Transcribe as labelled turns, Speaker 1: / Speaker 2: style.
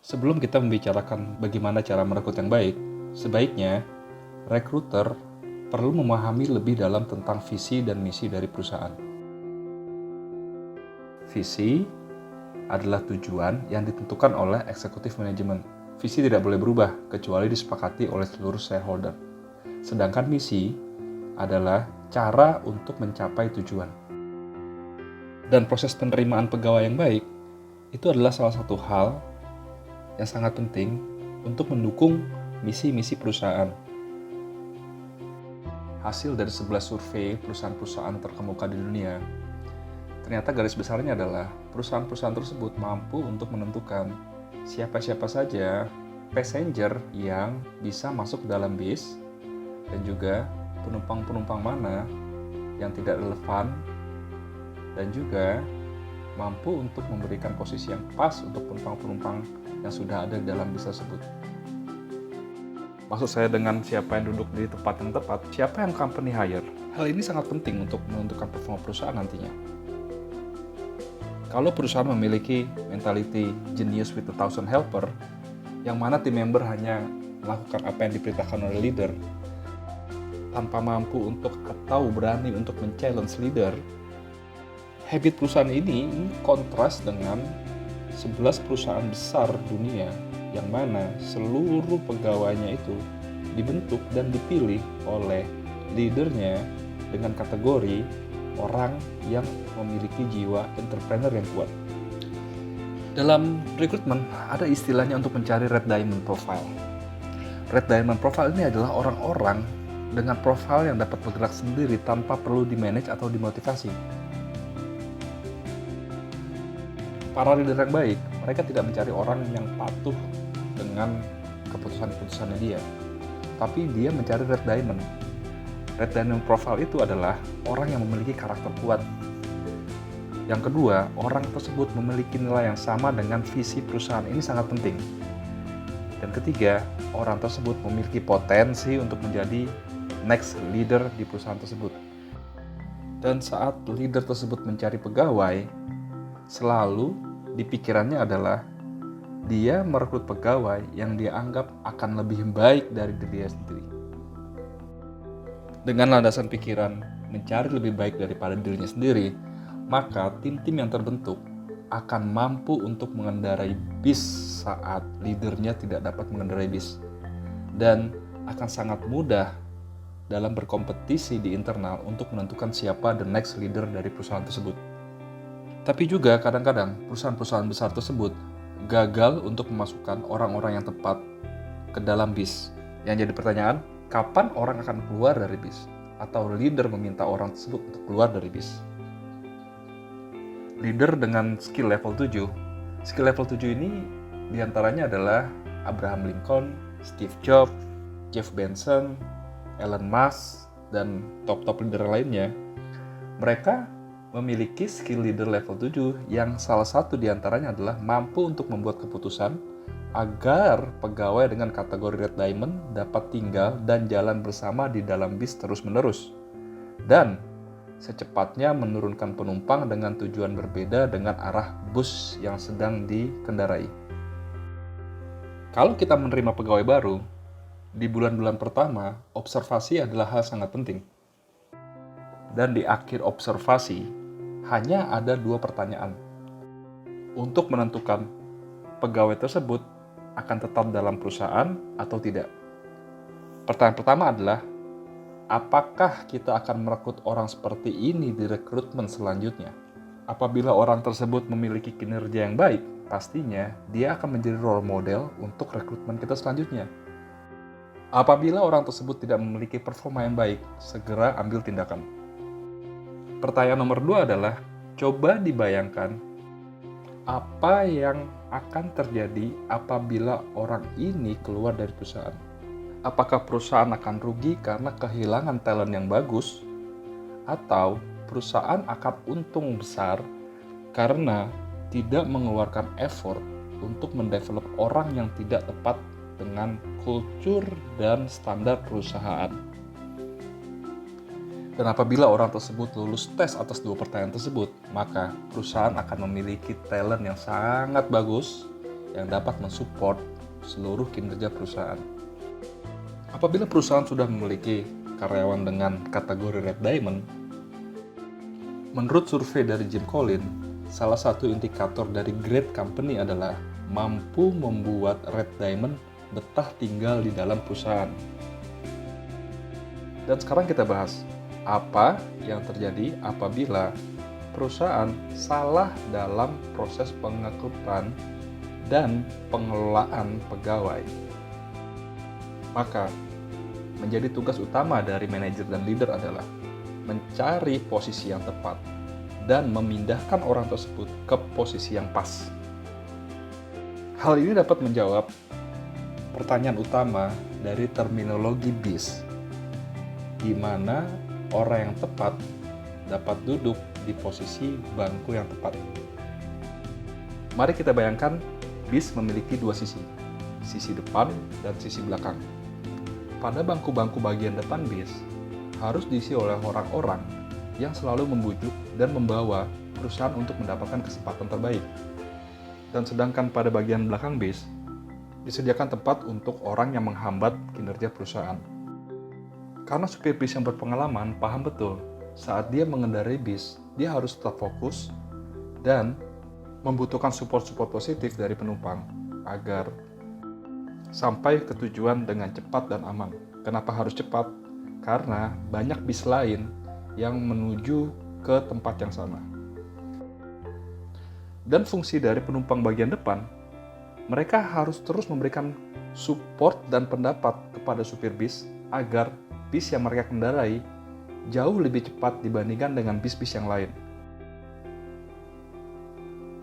Speaker 1: Sebelum kita membicarakan bagaimana cara merekrut yang baik, sebaiknya rekruter perlu memahami lebih dalam tentang visi dan misi dari perusahaan. Visi adalah tujuan yang ditentukan oleh eksekutif manajemen. Visi tidak boleh berubah kecuali disepakati oleh seluruh shareholder. Sedangkan misi adalah cara untuk mencapai tujuan. Dan proses penerimaan pegawai yang baik itu adalah salah satu hal yang sangat penting untuk mendukung misi-misi perusahaan. Hasil dari 11 survei perusahaan-perusahaan terkemuka di dunia, ternyata garis besarnya adalah perusahaan-perusahaan tersebut mampu untuk menentukan siapa-siapa saja passenger yang bisa masuk dalam bis dan juga penumpang-penumpang mana yang tidak relevan dan juga mampu untuk memberikan posisi yang pas untuk penumpang-penumpang yang sudah ada di dalam bis tersebut. Maksud saya dengan siapa yang duduk di tempat yang tepat, siapa yang company hire. Hal ini sangat penting untuk menentukan performa perusahaan nantinya. Kalau perusahaan memiliki mentality genius with 1,000 helper, yang mana tim member hanya melakukan apa yang diperintahkan oleh leader, tanpa mampu untuk atau berani untuk men-challenge leader, habit perusahaan ini kontras dengan 11 perusahaan besar dunia yang mana seluruh pegawainya itu dibentuk dan dipilih oleh leadernya dengan kategori orang yang memiliki jiwa entrepreneur yang kuat. Dalam rekrutmen ada istilahnya untuk mencari Red Diamond Profile. Red Diamond Profile ini adalah orang-orang dengan profil yang dapat bergerak sendiri tanpa perlu di-manage atau dimotivasi. Para leader yang baik, mereka tidak mencari orang yang patuh dengan keputusan-keputusannya dia, tapi dia mencari Red Diamond. Red Diamond Profile itu adalah orang yang memiliki karakter kuat. Yang kedua, orang tersebut memiliki nilai yang sama dengan visi perusahaan. Ini sangat penting. Dan ketiga, orang tersebut memiliki potensi untuk menjadi next leader di perusahaan tersebut. Dan saat leader tersebut mencari pegawai, selalu di pikirannya adalah dia merekrut pegawai yang dia anggap akan lebih baik dari dirinya sendiri. Dengan landasan pikiran mencari lebih baik daripada dirinya sendiri, maka tim-tim yang terbentuk akan mampu untuk mengendarai bis saat leadernya tidak dapat mengendarai bis. Dan akan sangat mudah dalam berkompetisi di internal untuk menentukan siapa the next leader dari perusahaan tersebut. Tapi juga kadang-kadang perusahaan-perusahaan besar tersebut gagal untuk memasukkan orang-orang yang tepat ke dalam bis. Yang jadi pertanyaan, kapan orang akan keluar dari bis? Atau leader meminta orang tersebut untuk keluar dari bis? Leader dengan skill level 7. Skill level 7 ini diantaranya adalah Abraham Lincoln, Steve Jobs, Jeff Bezos, Elon Musk, dan top-top leader lainnya. Mereka memiliki skill leader level 7 yang salah satu diantaranya adalah mampu untuk membuat keputusan agar pegawai dengan kategori Red Diamond dapat tinggal dan jalan bersama di dalam bis terus-menerus. Dan secepatnya menurunkan penumpang dengan tujuan berbeda dengan arah bus yang sedang dikendarai. Kalau kita menerima pegawai baru, di bulan-bulan pertama, observasi adalah hal sangat penting. Dan di akhir observasi, hanya ada 2 pertanyaan. Untuk menentukan pegawai tersebut akan tetap dalam perusahaan atau tidak. Pertanyaan pertama adalah, apakah kita akan merekrut orang seperti ini di rekrutmen selanjutnya? Apabila orang tersebut memiliki kinerja yang baik, pastinya dia akan menjadi role model untuk rekrutmen kita selanjutnya. Apabila orang tersebut tidak memiliki performa yang baik, segera ambil tindakan. Pertanyaan nomor 2 adalah, coba dibayangkan apa yang akan terjadi apabila orang ini keluar dari perusahaan. Apakah perusahaan akan rugi karena kehilangan talent yang bagus? Atau perusahaan akan untung besar karena tidak mengeluarkan effort untuk mendevelop orang yang tidak tepat dengan kultur dan standar perusahaan? Dan apabila orang tersebut lulus tes atas 2 pertanyaan tersebut, maka perusahaan akan memiliki talent yang sangat bagus yang dapat mensupport seluruh kinerja perusahaan. Apabila perusahaan sudah memiliki karyawan dengan kategori Red Diamond, menurut survei dari Jim Collins, salah satu indikator dari great company adalah mampu membuat Red Diamond betah tinggal di dalam perusahaan. Dan sekarang kita bahas, apa yang terjadi apabila perusahaan salah dalam proses pengangkutan dan pengelolaan pegawai. Maka, menjadi tugas utama dari manajer dan leader adalah mencari posisi yang tepat dan memindahkan orang tersebut ke posisi yang pas. Hal ini dapat menjawab pertanyaan utama dari terminologi BIS, di mana orang yang tepat dapat duduk di posisi bangku yang tepat. Mari kita bayangkan bis memiliki dua sisi depan dan sisi belakang. Pada bangku-bangku bagian depan bis harus diisi oleh orang-orang yang selalu membujuk dan membawa perusahaan untuk mendapatkan kesempatan terbaik. Dan sedangkan pada bagian belakang bis disediakan tempat untuk orang yang menghambat kinerja perusahaan. Karena supir bis yang berpengalaman paham betul saat dia mengendarai bis, dia harus tetap fokus dan membutuhkan support positif dari penumpang agar sampai ke tujuan dengan cepat dan aman. Kenapa harus cepat? Karena banyak bis lain yang menuju ke tempat yang sama. Dan fungsi dari penumpang bagian depan, mereka harus terus memberikan support dan pendapat kepada supir bis agar bis yang mereka kendarai jauh lebih cepat dibandingkan dengan bis-bis yang lain.